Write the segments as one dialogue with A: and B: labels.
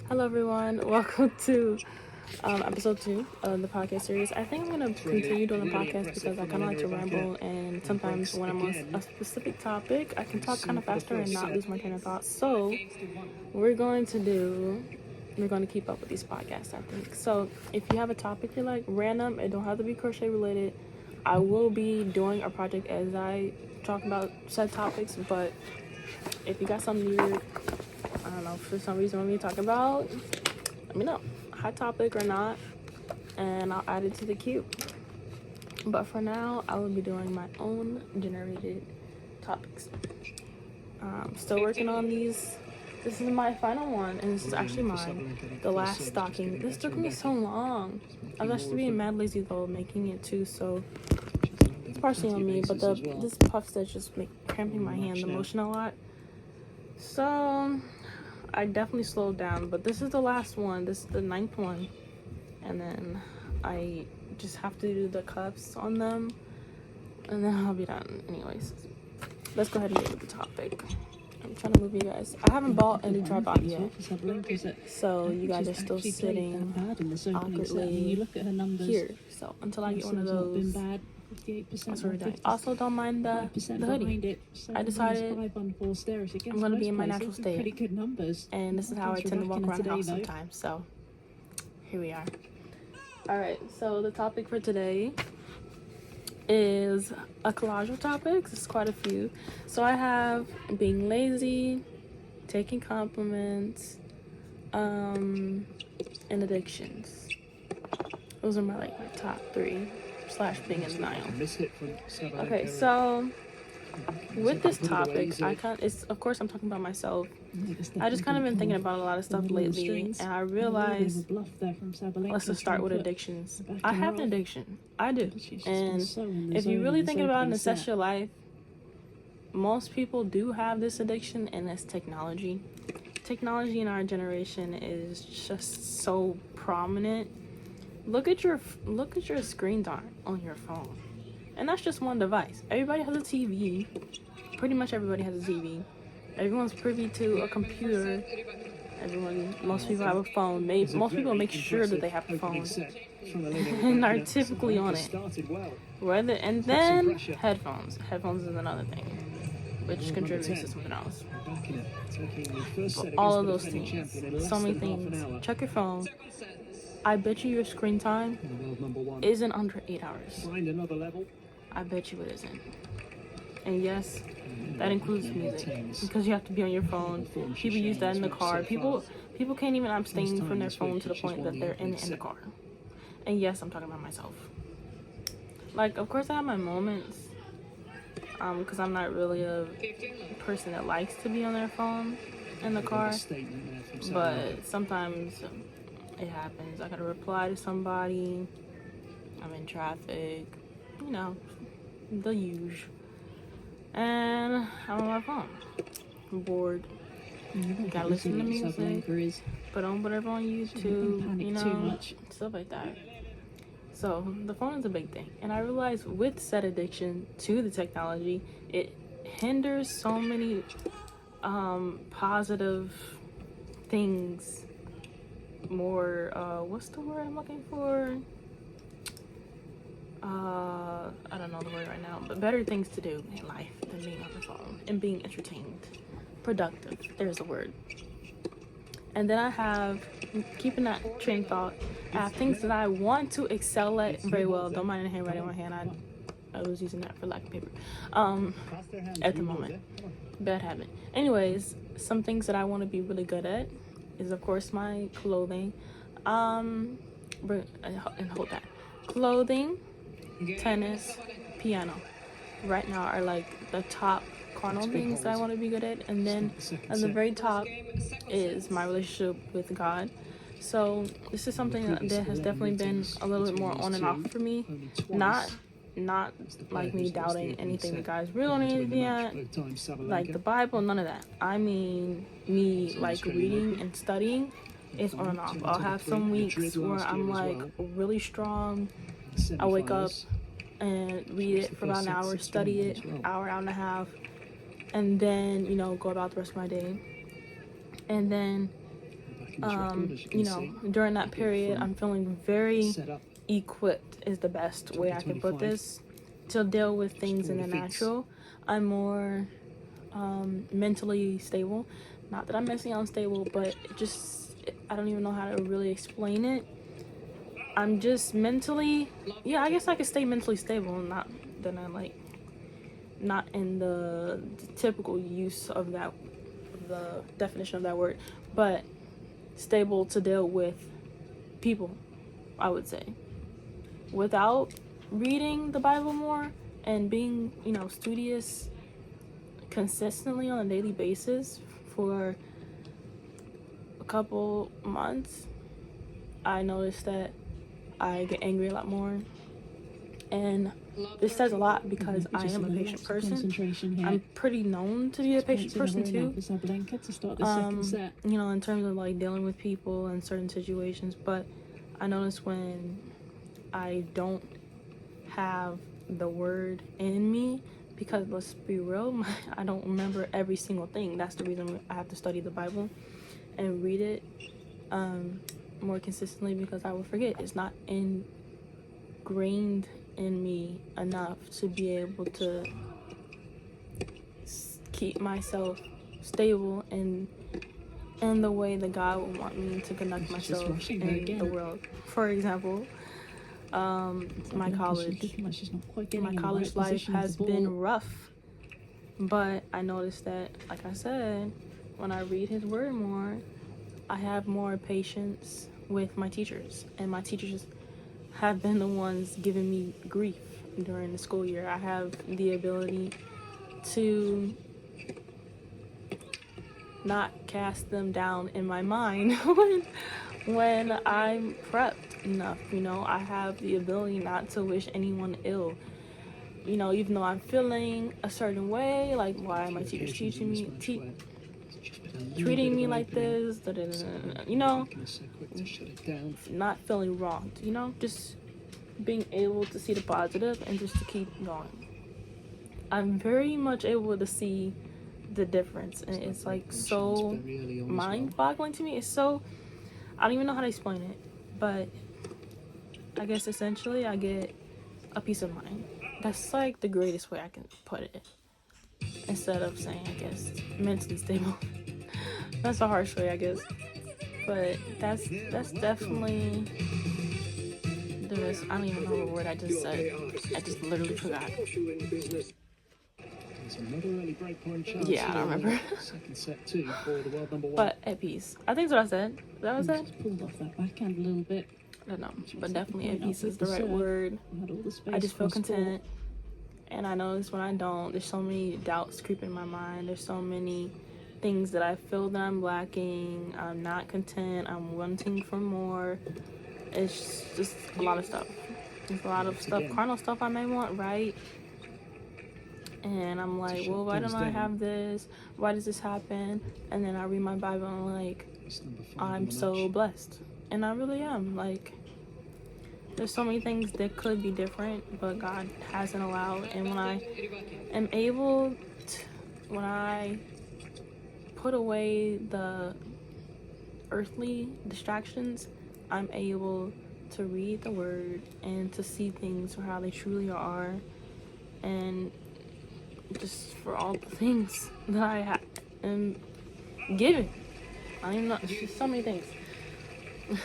A: Hello, everyone. Welcome to episode 2 of the podcast series. I think I'm going to continue doing the podcast because I kind of like to ramble, and sometimes when I'm on a specific topic, I can talk kind of faster and not lose my train of thought. So, we're going to keep up with these podcasts, I think. So, if you have a topic you like, random, it don't have to be crochet related. I will be doing a project as I talk about said topics, but if you got something weird, I don't know, for some reason want me to talk about, let me know. Hot topic or not, and I'll add it to the queue. But for now, I will be doing my own generated topics. Still working on these. This is my final one, and this is actually mine. The last stocking. This took me so long. I was actually being mad lazy though, making it too, so it's partially on me, but this puff stitch just cramping my hand, the motion a lot. So I definitely slowed down, but this is the last one. This is the 9th one, and then I just have to do the cuffs on them, and then I'll be done. Anyways, let's go ahead and get with the topic. I'm trying to move you guys. I haven't bought a new tripod yet, so you guys are still sitting awkwardly here. So until I get one of those, that's what we're doing. Also, don't mind the hoodie. I decided I'm going to be in my natural state, and this is how I tend to walk around the house sometimes. So here we are. All right, so the topic for today is a collage of topics. It's quite a few. So I have being lazy, taking compliments, and addictions. Those are my top 3 / being in denial. Okay, so with this topic, of course I'm talking about myself. I just kind of been thinking about a lot of stuff lately, and I realized, let's just start with addictions. I have an addiction. I do. And if you're really thinking about it and assess your life, most people do have this addiction, and that's technology. Technology in our generation is just so prominent. Look at your screen time on your phone. And that's just one device. Everybody has a TV. Pretty much everybody has a TV. Everyone's privy to a computer. Most people have a phone. Most people make sure that they have a phone and are typically on it. And then headphones. Headphones is another thing, which contributes to something else. But all of those things, so many things. Check your phone. I bet you your screen time isn't under 8 hours. I bet you it isn't. And yes, that includes music, because you have to be on your phone. People use that in the car. People can't even abstain from their phone to the point that they're in the car. And yes, I'm talking about myself. Of course I have my moments, because I'm not really a person that likes to be on their phone in the car. But sometimes it happens. I gotta reply to somebody. I'm in traffic. The usual. And I'm on my phone. I'm bored. Gotta listen to music. Put on whatever on YouTube, stuff like that. So the phone is a big thing. And I realized with said addiction to the technology, it hinders so many positive things. More, what's the word I'm looking for? I don't know the word right now, but better things to do in life than being on the phone and being entertained. Productive, there's a word. And then I have, keeping that train of thought, I have things that I want to excel at very well. Don't mind the handwriting on my hand. I was using that for lack of paper. At the moment. Bad habit. Anyways, some things that I want to be really good at is, of course, my clothing. And hold that. Clothing, tennis, piano. Right now are the top carnal things that I want to be good at. And then at the very top is my relationship with God. So this is something that has definitely been a little bit more on and off for me. Not like me doubting anything that God's real or anything like the Bible, none of that. I mean me reading and studying is on and off. I'll have some weeks where I'm really strong. I wake up and read it for about an hour, study it, hour and a half, and then go about the rest of my day. And then during that period, I'm feeling very equipped is the best way I can put this, to deal with things in the natural. I'm more mentally stable. Not that I'm mentally unstable, but I don't even know how to really explain it. I'm just mentally, I guess I could stay mentally stable, not in the typical use of the definition of that word, but stable to deal with people, I would say. Without reading the Bible more and being, studious consistently on a daily basis for a couple months, I noticed that I get angry a lot more. And this says a lot because I am a patient person. I'm pretty known to be a patient person too. In terms of like dealing with people in certain situations. But I notice when I don't have the word in me, because let's be real, I don't remember every single thing. That's the reason I have to study the Bible and read it more consistently, because I will forget. It's not ingrained in me enough to be able to keep myself stable in the way that God would want me to conduct myself in the world. For example, my college life has been rough, but I noticed that, like I said, when I read His Word more, I have more patience with my teachers, and my teachers have been the ones giving me grief during the school year. I have the ability to not cast them down in my mind when I'm prepped enough. I have the ability not to wish anyone ill. Even though I'm feeling a certain way, like, why are my teachers treating me like this? Not feeling wronged. Just being able to see the positive and just to keep going. I'm very much able to see the difference, and it's like so mind-boggling to me. It's so, I don't even know how to explain it, but I guess essentially I get a peace of mind. That's like the greatest way I can put it, instead of saying, I guess, mentally stable. That's a harsh way, I guess, but that's definitely the best. I don't even know the word I just said. I just literally forgot. Yeah, I don't remember.
B: Second set 2 for the world number 1.
A: But at peace. I think that's what I said. Is that what I said?
B: Just pulled off that backhand a little bit.
A: I don't know. But definitely at peace is the right word. I just feel content. And I notice when I don't, there's so many doubts creeping in my mind. There's so many things that I feel that I'm lacking. I'm not content. I'm wanting for more. It's just a lot of stuff. There's a lot of stuff, carnal stuff I may want, right? And I'm like, well, why don't I have this? Why does this happen? And then I read my Bible and I'm like, I'm so blessed. And I really am. Like, there's so many things that could be different, but God hasn't allowed. And when I am able to, when I put away the earthly distractions, I'm able to read the Word and to see things for how they truly are. And just for all the things that I am given. I don't even know. It's just so many things.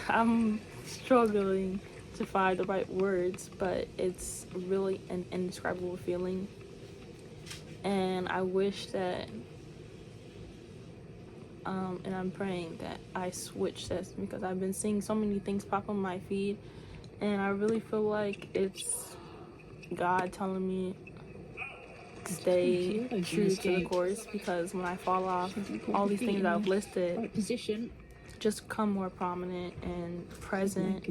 A: I'm struggling to find the right words, but it's really an indescribable feeling. And I wish that, and I'm praying that I switch this, because I've been seeing so many things pop on my feed, and I really feel like it's God telling me stay true to the course, because when I fall off, all these things I've listed just become more prominent and present.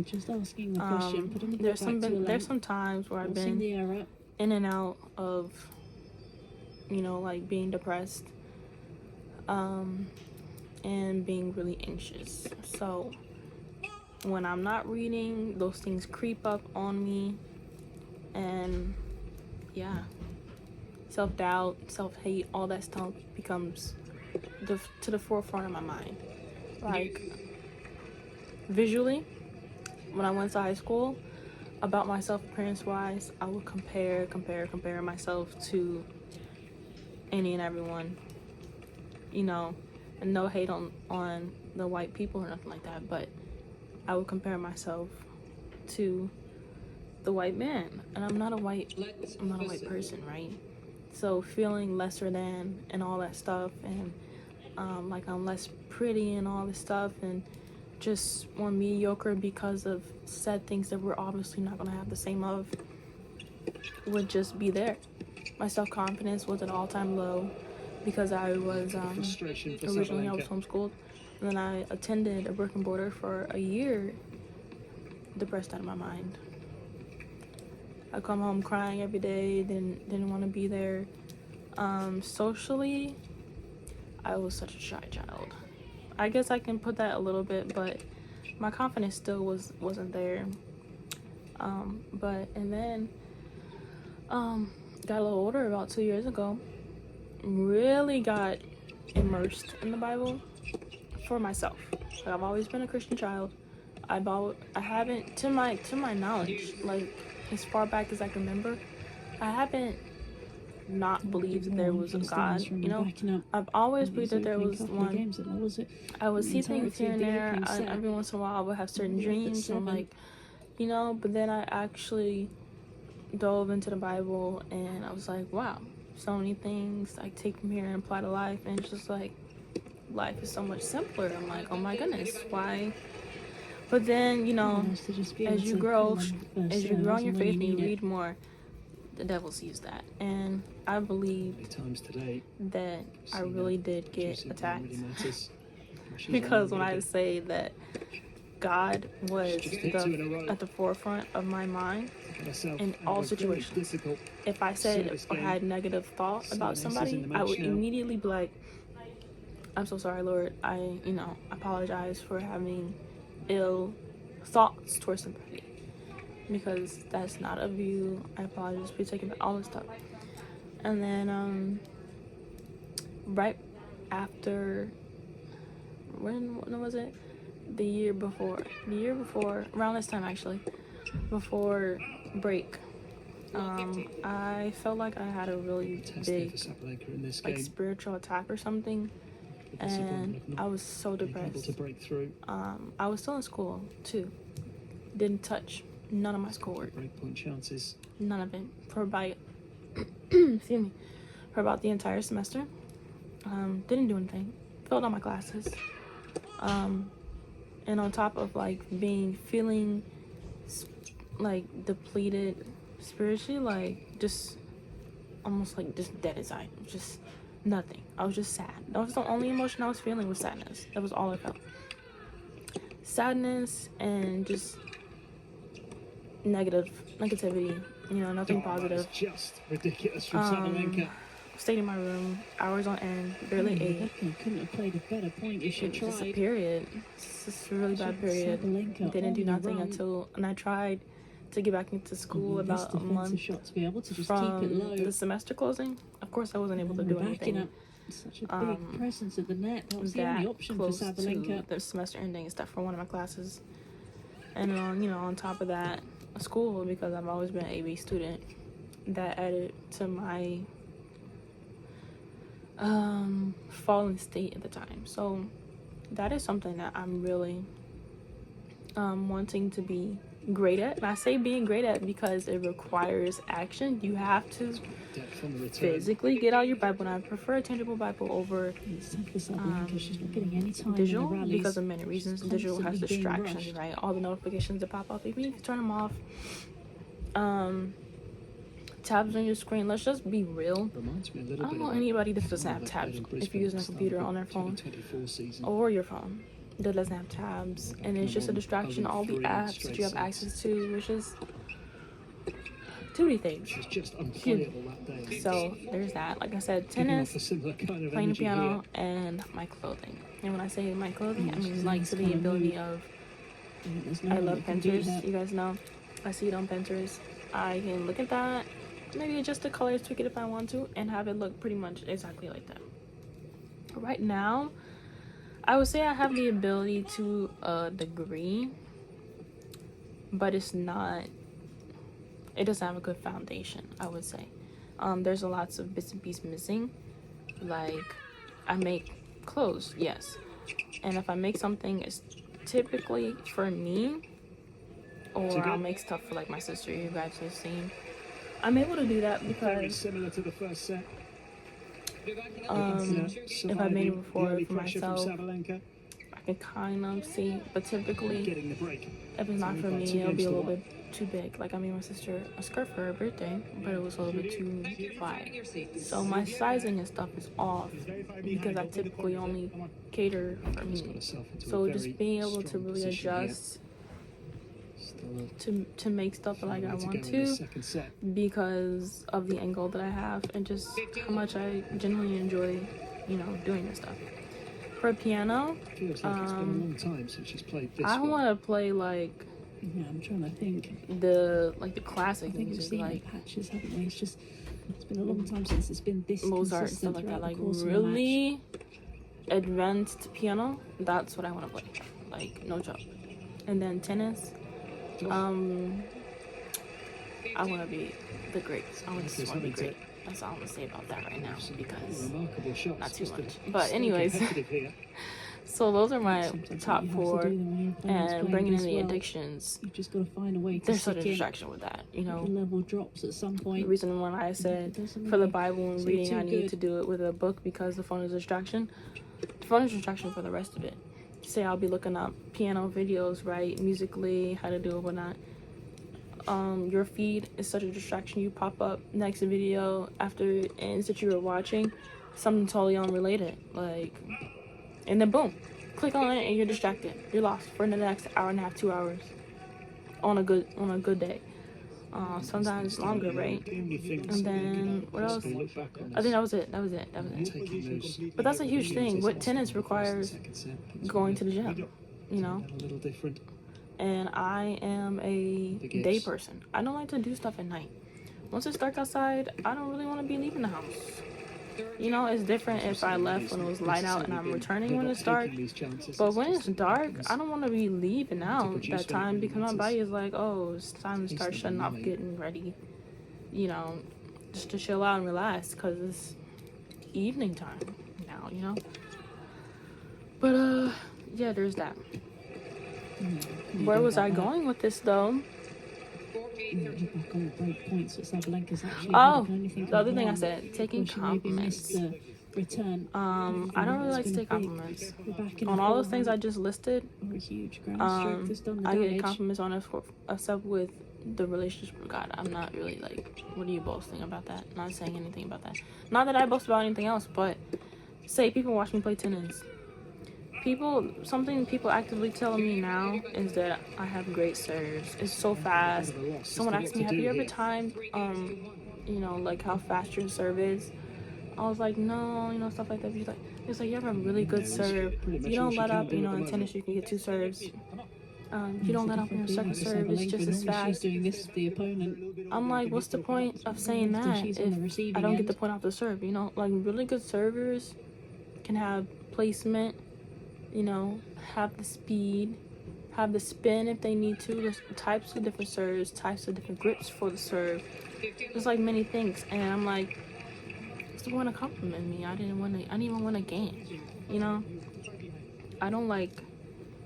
A: There's some times where I've been in and out of, like being depressed, and being really anxious. So when I'm not reading, those things creep up on me, and self-doubt, self-hate, all that stuff becomes to the forefront of my mind. Like, visually, when I went to high school, about myself appearance wise, I would compare myself to any and everyone, you know, and no hate on the white people or nothing like that, but I would compare myself to the white man, and I'm not a white person, right? So feeling lesser than and all that stuff, and like I'm less pretty and all this stuff, and just more mediocre because of said things that we're obviously not gonna have the same of, would just be there. My self-confidence was at all-time low because I was originally I was homeschooled, and then I attended a brick and mortar for a year, depressed out of my mind. I come home crying every day, didn't want to be there. Socially, I was such a shy child. I guess I can put that a little bit, but my confidence still wasn't there. And then got a little older about 2 years ago. Really got immersed in the Bible for myself. Like, I've always been a Christian child. I haven't, to my knowledge, like as far back as I can remember, I haven't not believed that there was a God. You know, I've always believed that there was one. I would see things here and there. Every once in a while, I would have certain dreams. I'm like, you know, but then I actually dove into the Bible, and I was like, wow, so many things I take from here and apply to life, and it's just like, life is so much simpler. I'm like, oh my goodness, why? But then, you know, as you grow in your faith and you read more, the devil sees that, and I believe that I really did get attacked. Because when I say that God was at the forefront of my mind in all situations, if I said or had negative thought about somebody, I would immediately be like, I'm so sorry, Lord. I apologize for having ill thoughts towards somebody, because that's not of you. I apologize for taking all this stuff. And then right after, when was it? The year before, around this time actually, before break, I felt like I had a really big like spiritual attack or something, and I was so depressed. I was still in school too. Didn't touch none of my schoolwork. None of it for about excuse me, for about the entire semester. Didn't do anything. Failed all my classes. And on top of like feeling like depleted spiritually, like just almost like just dead inside, just nothing. I was just sad. That was the only emotion I was feeling, was sadness. That was all I felt. Sadness and just negativity, you know, nothing positive.
B: Just ridiculous from Sabalenka.
A: Stayed in my room hours on end, barely ate.
B: Couldn't have played a better point if she tried.
A: Just a period. It's just a really bad period. Didn't do nothing until, and I tried to get back into school about a month from the semester closing. Of course, I wasn't able to do anything.
B: Such a big presence at the net. That was the only option for Sabalenka.
A: The semester ending and stuff for one of my classes, and on top of that, school, because I've always been an AB student. That added to my fallen state at the time. So that is something that I'm really wanting to be great at. And I say being great at because it requires action. You have to physically get out your Bible, and I prefer a tangible Bible over digital because of many reasons. Digital has distractions, right? All the notifications that pop up, even if you turn them off. Tabs on your screen, let's just be real. I don't know anybody that doesn't have tabs if you're using a computer on their phone or your phone that doesn't have tabs, and it's just a distraction. All the apps that you have access to, which is too many things. So there's that. Like I said, tennis, playing the piano, and my clothing. And when I say my clothing, I mean like to the ability of, I love Pinterest. You guys know, I see it on Pinterest. I can look at that, maybe adjust the colors, tweak it if I want to, and have it look pretty much exactly like that. Right now, I would say I have the ability to a degree, but it doesn't have a good foundation, I would say. There's lots of bits and pieces missing. Like, I make clothes, yes. And if I make something, it's typically for me, or I'll make stuff for like my sister, you guys have seen. I'm able to do that because
C: similar to the first set.
A: if I made it before for myself, I can kind of see, but typically if it's not for me, it'll be a little bit too big. Like, I made my sister a skirt for her birthday, but it was a little bit too wide. So my sizing and stuff is off because I typically only cater for me. So just being able to really adjust to make stuff like I want to because of the angle that I have and just how much I genuinely enjoy, doing this stuff. For piano, I want to play like
B: I'm trying to think.
A: the classic
B: I think we've
A: music,
B: seen
A: like
B: patches, haven't we? It's been a long time since it's been this
A: Mozart and stuff
B: consistent
A: like that.
B: throughout
A: Like
B: the course of a
A: really advanced piano. That's what I want to play. Like, no joke. And then tennis. I want to be the great. I just want to be great. That's all I'm gonna say about that right now because not too much. But anyways, so those are my top 4, and bringing in the addictions.
B: You've just got to find a way to.
A: There's such a distraction with that,
B: The level drops at some point.
A: The reason when I said for the Bible and reading, I need to do it with a book because the phone is a distraction. The phone is a distraction for the rest of it. Say I'll be looking up piano videos, right? Musically, how to do it, whatnot. Your feed is such a distraction. You pop up next video after it ends that you were watching something totally unrelated, like, and then boom, click on it and you're distracted. You're lost for the next hour and a half, 2 hours on a good day. Sometimes longer, right? And then what else? I think that was it. But that's a huge thing. What tennis requires going to the gym, and I am a day person. I don't like to do stuff at night. Once it's dark outside, I don't really want to be leaving the house. It's different if I left when it was light out and I'm returning when it's dark. But when it's dark, I don't want to be leaving out that time because my body is like, oh, it's time to start shutting off, getting ready, just to chill out and relax because it's evening time now, But, yeah, there's that. Where was I going with this, though? Oh, the other thing I said, taking compliments. I don't really like to take compliments. On all those things I just listed, I get compliments on except with the relationship with God. I'm not really like, what are you boasting about that? Not saying anything about that. Not that I boast about anything else, but say people watch me play tennis. Something people actively telling me now is that I have great serves. It's so fast. Someone asked me, have you ever timed, like how fast your serve is? I was like, no, stuff like that. It's like you have a really good serve. You don't let up, in tennis you can get 2 serves. You don't let up on your second serve. It's just as fast. I'm like, what's the point of saying that if I don't get the point off the serve? Like really good servers can have placement. Have the speed, have the spin if they need to. There's types of different serves, types of different grips for the serve. There's like many things, and I'm like, what's the point of complimenting me? I didn't even win a game. I don't like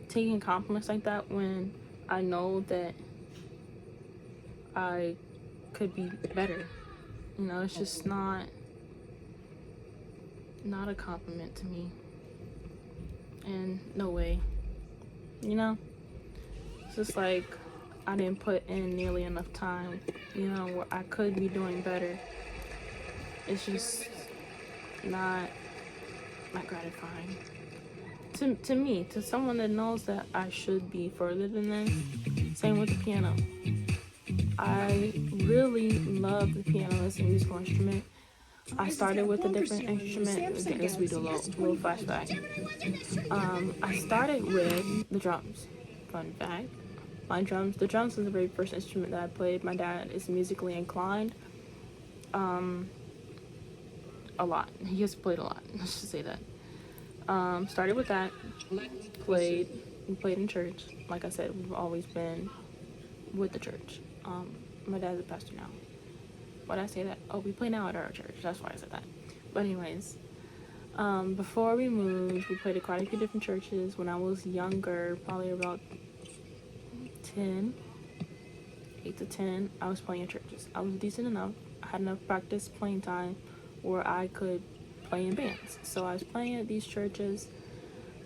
A: taking compliments like that when I know that I could be better. It's just not a compliment to me. And no way. It's just like I didn't put in nearly enough time, where I could be doing better. It's just not gratifying. To me, to someone that knows that I should be further than this. Same with the piano. I really love the piano as a musical instrument. I started with a different instrument. Getting this video a little flashback. I started with the drums. Fun fact. The drums was the very first instrument that I played. My dad is musically inclined. A lot. He has played a lot. Let's just say that. Started with that. We played in church. Like I said, we've always been with the church. My dad's a pastor now. Why did I say that? Oh, we play now at our church. That's why I said that. But anyways, before we moved, we played at quite a few different churches. When I was younger, probably about 10, 8 to 10, I was playing at churches. I was decent enough. I had enough practice playing time where I could play in bands. So I was playing at these churches.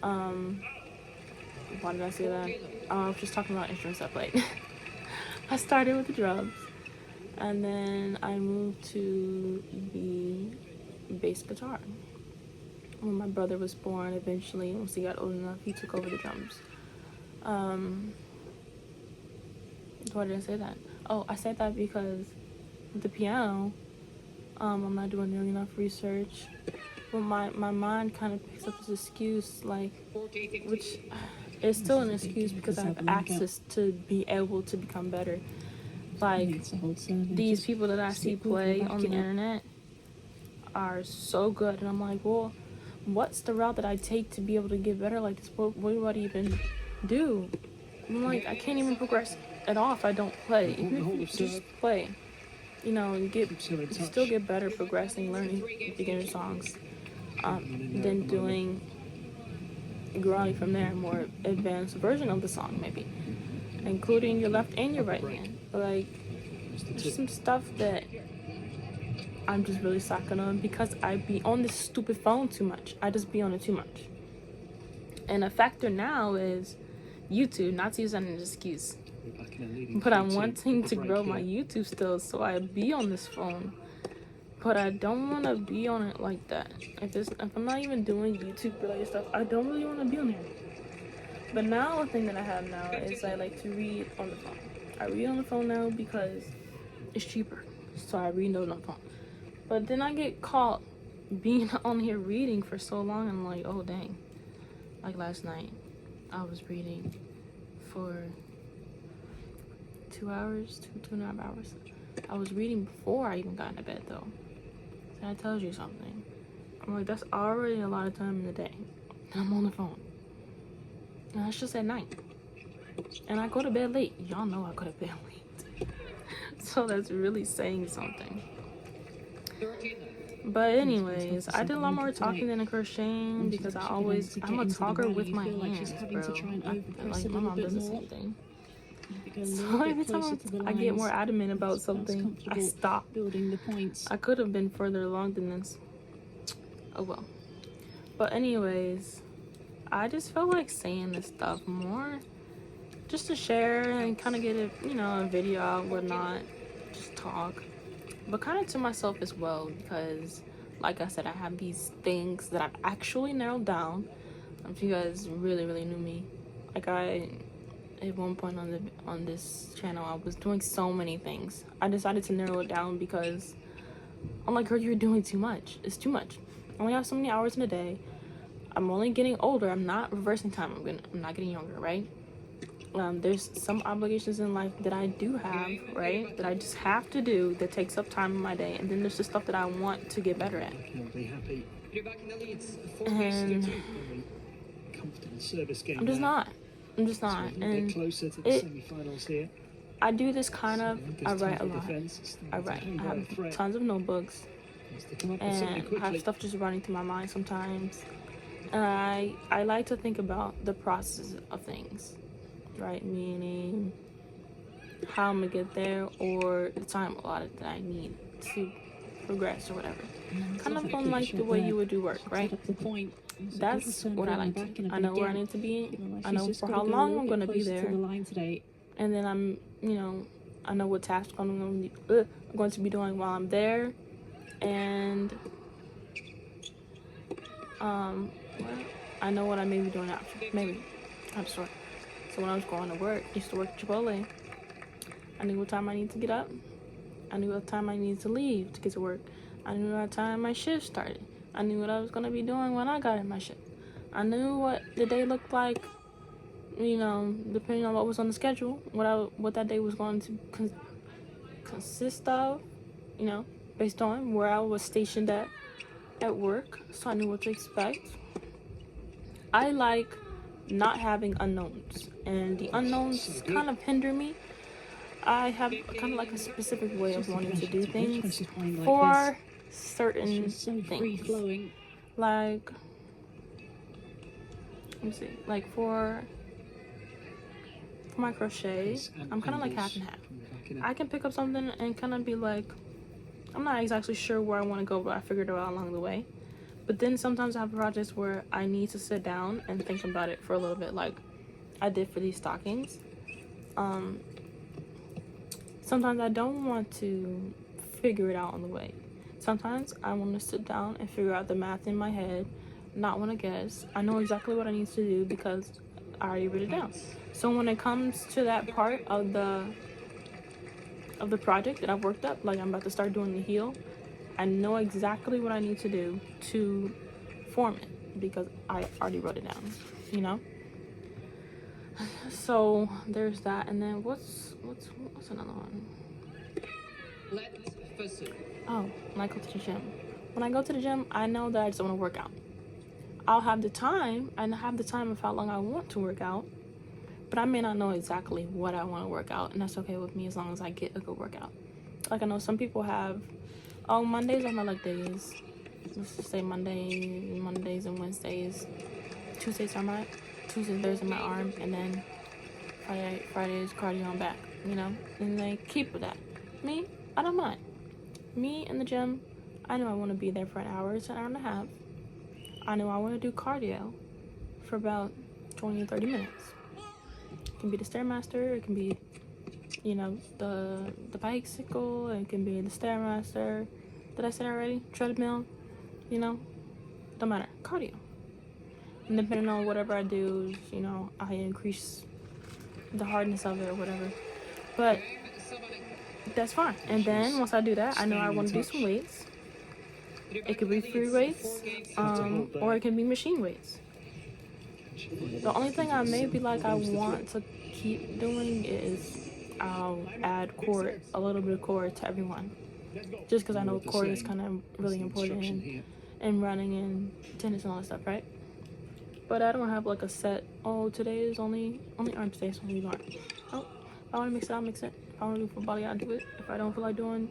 A: Why did I say that? I was just talking about instruments I played. I started with the drums, and then I moved to the bass guitar. When my brother was born, eventually, once he got old enough, he took over the drums. Why did I say that? Oh, I said that because the piano, I'm not doing nearly enough research. But my mind kind of picks up this excuse, like, which is still an excuse because I have access to be able to become better. Like, these people that I see play on the internet are so good, and I'm like, well, what's the route that I take to be able to get better like this? What do I even do? I'm like, I can't even progress at all if I don't play. If you just play, you still get better progressing, learning beginner songs, than growing from there, a more advanced version of the song, maybe, including your left and your right hand. Like, there's some stuff that I'm just really sucking on because I be on this stupid phone too much. I just be on it too much. And a factor now is YouTube, not to use that as an excuse. But I'm wanting to grow my YouTube still, so I be on this phone. But I don't want to be on it like that. If I'm not even doing YouTube related stuff, I don't really want to be on here. But now the thing that I have now is I like to read on the phone. I read on the phone now because it's cheaper. So I read on the phone. But then I get caught being on here reading for so long, and I'm like, oh dang. Like last night, I was reading for 2 hours, 2.5 hours. I was reading before I even got into bed though. So that tells you something. I'm like, that's already a lot of time in the day. And I'm on the phone. And that's just at night. And I go to bed late. Y'all know I go to bed late. So that's really saying something. But anyways, I did a lot more talking than a crocheting because I'm a talker with my hands, bro. Like my mom does the same thing. So every time I get more adamant about something, I stop. I could have been further along than this. Oh well. But anyways, I just felt like saying this stuff more just to share and kind of get a video out, whatnot, just talk. But kind of to myself as well because, like I said, I have these things that I've actually narrowed down. If you guys really, really knew me, like at one point on this channel, I was doing so many things. I decided to narrow it down because I'm like, girl, you're doing too much. It's too much. I only have so many hours in a day. I'm only getting older. I'm not reversing time. I'm not getting younger, right? There's some obligations in life that I do have, right? That I just have to do that takes up time in my day. And then there's the stuff that I want to get better at. And I'm just not. And I do this kind of, I write a lot. I have tons of notebooks. And I have stuff just running through my mind sometimes. And I like to think about the process of things. Right, meaning how I'm gonna get there or the time allotted that I need to progress or whatever. Kind of on like the way you would do work, right? That's what I like to. I know where I need to be. I know for how long I'm gonna be there. And then I know what tasks I'm going to be doing while I'm there. And I know what I may be doing after. Maybe. I'm sure. So when I was going to work, I used to work at Chipotle. I knew what time I needed to get up. I knew what time I needed to leave to get to work. I knew what time my shift started. I knew what I was going to be doing when I got in my shift. I knew what the day looked like, depending on what was on the schedule, what that day was going to consist of, based on where I was stationed at work. So I knew what to expect. I like not having unknowns, and the unknowns kind of hinder me. I have kind of like a specific way of wanting to do things for certain things. Like, let me see, like for my crochet, I'm kind of like half and half. I can pick up something and kind of be like, I'm not exactly sure where I want to go, but I figured it out along the way. But then sometimes I have projects where I need to sit down and think about it for a little bit, like I did for these stockings. Sometimes I don't want to figure it out on the way. Sometimes I want to sit down and figure out the math in my head, not want to guess. I know exactly what I need to do because I already wrote it down. So when it comes to that part of the project that I've worked up, like I'm about to start doing the heel, I know exactly what I need to do to form it because I already wrote it down, you know? So there's that, and then what's another one? Oh, when I go to the gym. When I go to the gym, I know that I just want to work out. I'll have the time, and have the time of how long I want to work out, but I may not know exactly what I want to work out, and that's okay with me as long as I get a good workout. Like I know some people have, Mondays are my leg days. Let's just say Mondays and Wednesdays. Tuesdays, Thursdays my arm, and then Friday is cardio and back, you know? And they keep with that. Me, I don't mind. Me in the gym, I know I want to be there for an hour to an hour and a half. I know I want to do cardio for about 20 or 30 minutes. It can be the Stairmaster, it can be, you know, the bicycle, it can be the Stairmaster. Did I say that already? Treadmill, you know? Don't matter. Cardio. And depending on whatever I do, you know, I increase the hardness of it or whatever. But that's fine. And then once I do that, I know I want to do some weights. It could be free weights, or it can be machine weights. The only thing I may be like I want to keep doing is I'll add core, a little bit of core to everyone. Just because I know core is kind of really important in running and tennis and all that stuff, right? But I don't have like a set, today is only arm, today is only arm. Oh, if I want to mix it, I'll mix it. If I want to do full body, I'll do it. If I don't feel like doing,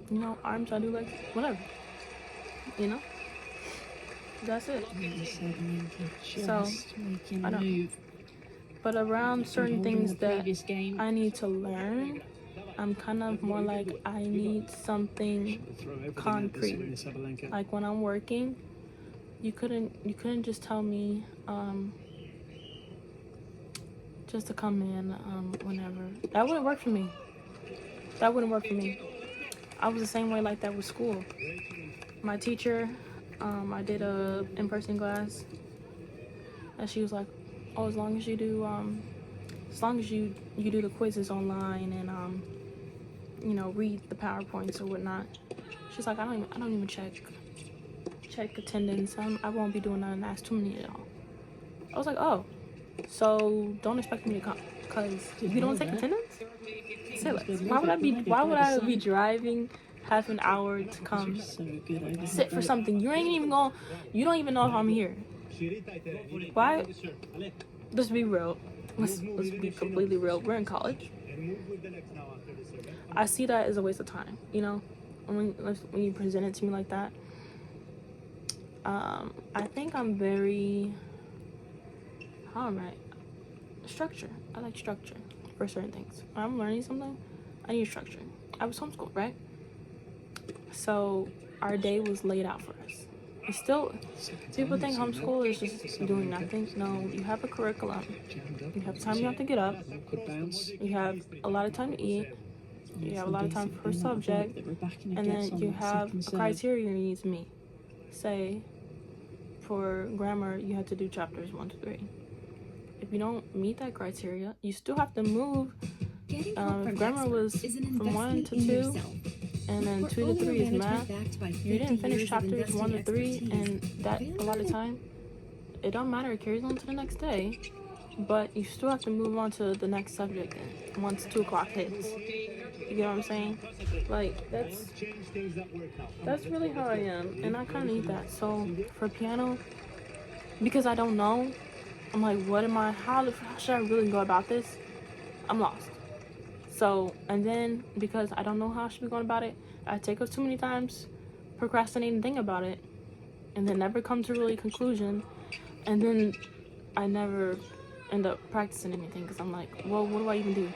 A: you know, arms, I do like whatever. You know? That's it. So, I don't. But around certain things that I need to learn, I'm kind of more like I need something concrete. Like when I'm working, you couldn't just tell me just to come in whenever. That wouldn't work for me. I was the same way like that with school. My teacher, I did a in-person class, and she was like, "Oh, as long as you do the quizzes online and you know, read the PowerPoints or whatnot." She's like, I don't even check attendance. I won't be doing that, and that's too many at all. I was like, oh, so don't expect me to come, because if you don't take attendance, silly. Why would I be driving half an hour to come sit for something you don't even know if I'm here? Why? Let's be real. Let's be completely real. We're in college. I see that as a waste of time, you know? When you present it to me like that. I think I'm very, how am I? Structure. I like structure for certain things. When I'm learning something, I need structure. I was homeschooled, right? So our day was laid out for us. It's still, people think homeschool is just doing nothing. No, you have a curriculum. You have time you have to get up. You have a lot of time to eat. You have a lot of time per subject. And then you have a criteria you need to meet. Say, for grammar, you have to do chapters 1 to 3. If you don't meet that criteria, you still have to move. Grammar was from 1 to 2, and then 2 to 3 is math. You didn't finish chapters 1 to 3, and that a lot of time, it don't matter. It carries on to the next day, but you still have to move on to the next subject once 2 o'clock hits. You get what I'm saying? Like, that's really how I am, and I kind of need that. So for piano, because I don't know. I'm like, how should I really go about this? I'm lost. So, and then because I don't know how I should be going about it, I take us too many times procrastinating and think about it, and then never come to really conclusion, and then I never end up practicing anything because I'm like, well, what do I even do?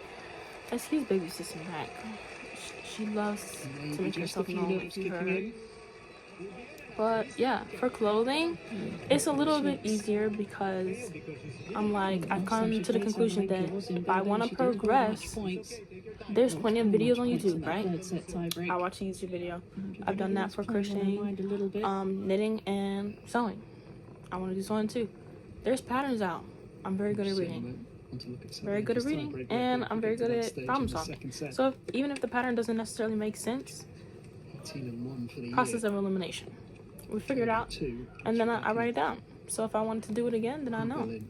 A: Excuse baby sister back. She loves to make herself known if you heard her. But yeah, for clothing, it's a little bit easier because I'm like, I've come to the conclusion that if I want to progress, there's plenty of videos on YouTube, right? I watch a YouTube video. I've done that for crocheting, knitting, and sewing. I want to do sewing too. There's patterns out. I'm very good at reading. Very good at reading, and I'm very good at problem solving. So even if the pattern doesn't necessarily make sense, process of elimination. We figure it out, and then I write it down. So if I wanted to do it again, then I know.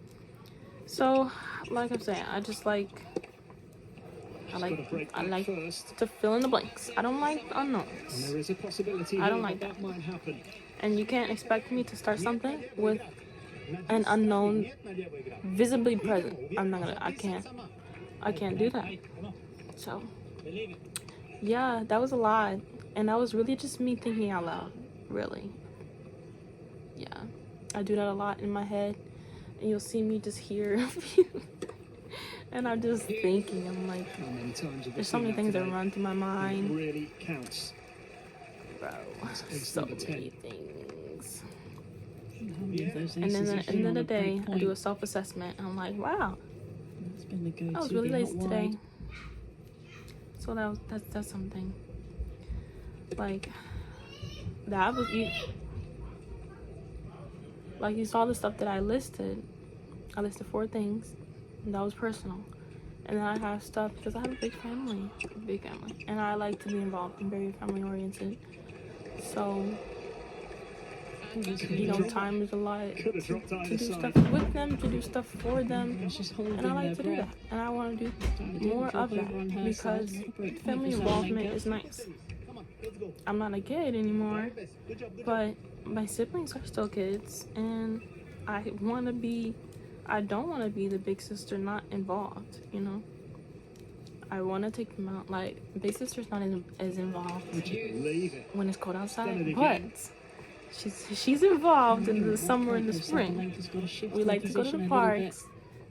A: So, like I'm saying, I like to fill in the blanks. I don't like unknowns. I don't like that. And you can't expect me to start something with an unknown visibly present. I can't do that. So, yeah, that was a lot. And that was really just me thinking out loud, really. Yeah, I do that a lot in my head, and you'll see me just hear and I'm just thinking. I'm like, there's so many things that run through my mind.
C: Really counts.
A: Bro, so many things. And then at the end of the day, I do a self-assessment, and I'm like, wow, I was really lazy today. So that's something. Like, that was you. Like, you saw the stuff that I listed. I listed 4 things. And that was personal. And then I have stuff because I have a big family. And I like to be involved. I'm very family oriented. So, time is a lot to do stuff with them, to do stuff for them. And I like to do that. And I want to do more of that because family involvement is nice. I'm not a kid anymore, but my siblings are still kids, and I don't want to be the big sister not involved, I want to take them out. Like, big sister's not as involved when it's cold outside, but she's involved in the summer and the spring. We like to go to the parks.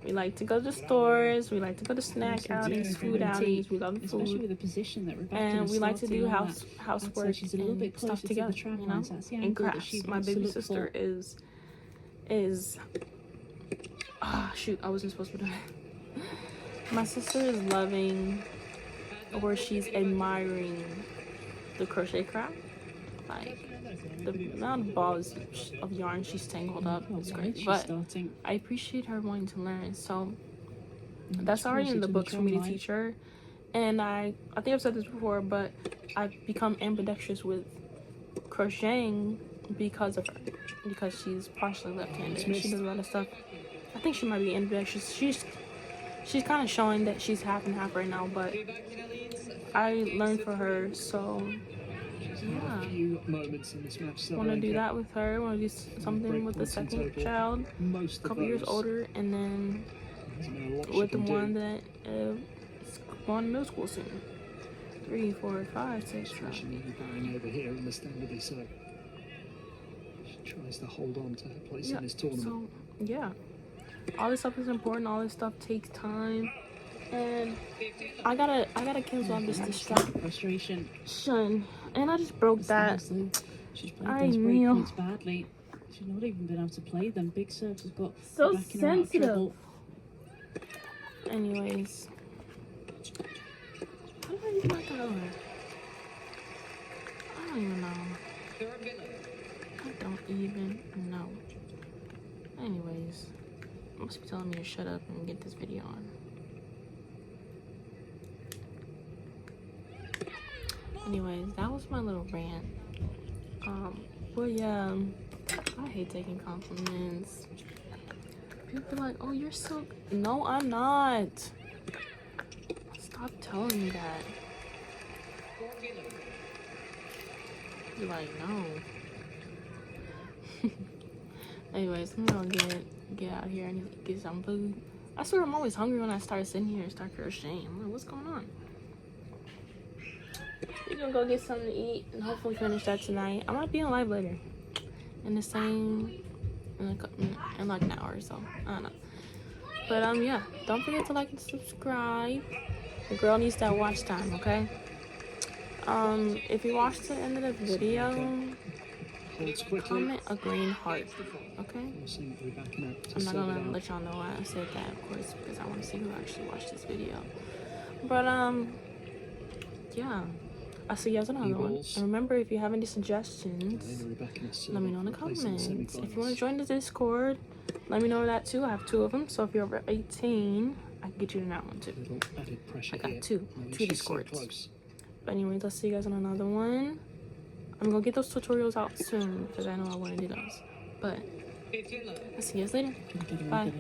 A: We like to go to the stores. We like to go to snack outings, food outings. We love the food.
B: Especially with the position that Rebecca
A: And we like to do
B: housework
A: and stuff together, and crafts. My baby sister is shoot, I wasn't supposed to do that. My sister is loving, or she's admiring, the crochet craft. Like, the amount of balls of yarn she's tangled up is great, but I appreciate her wanting to learn. So that's already in the books for me to teach her. And I think I've said this before, but I've become ambidextrous with crocheting because of her, because she's partially left-handed. She does a lot of stuff. I think she might be ambidextrous. She's kind of showing that she's half and half right now, but I learned for her. So yeah, want to do that with her. Want to do something with the second child, a couple years older, and then with the one that is going to middle school soon. 3, 4, 5, 6, 7.
C: Over here, understandably so. She tries to hold on to her place in this tournament.
A: So yeah, all this stuff is important. All this stuff takes time, and I gotta cancel out this distraction. And I just broke that.
B: She's played those break points badly. She's not even been able to play them. Big Serve has got
A: so
B: backing her out of trouble.
A: Anyways, how do I use my color? I don't even know. I don't even know. Anyways, I must be telling me to shut up and get this video on. Anyways, that was my little rant. But yeah, I hate taking compliments. People are like, oh, you're so... No, I'm not. Stop telling me that. You're like, no. Anyways, I'm gonna get out of here and get some food. I swear I'm always hungry when I start sitting here and start crocheting. I'm like, what's going on? We're gonna go get something to eat and hopefully finish that tonight. I might be on live later. In the same in like an hour or so. I don't know. But yeah, don't forget to like and subscribe. The girl needs that watch time, okay? If you watch the end of the video, comment a green heart, okay? I'm not gonna let y'all know why I said that, of course, because I want to see who actually watched this video. But yeah, I'll see you guys in another one. And remember, if you have any suggestions, let me know in the comments. If you want to join the Discord, let me know that too. I have 2 of them, so if you're over 18, I can get you in that one too. I got two Discords. But anyways, I'll see you guys on another one. I'm gonna get those tutorials out soon because I know I want to do those. But I'll see you guys later. Bye.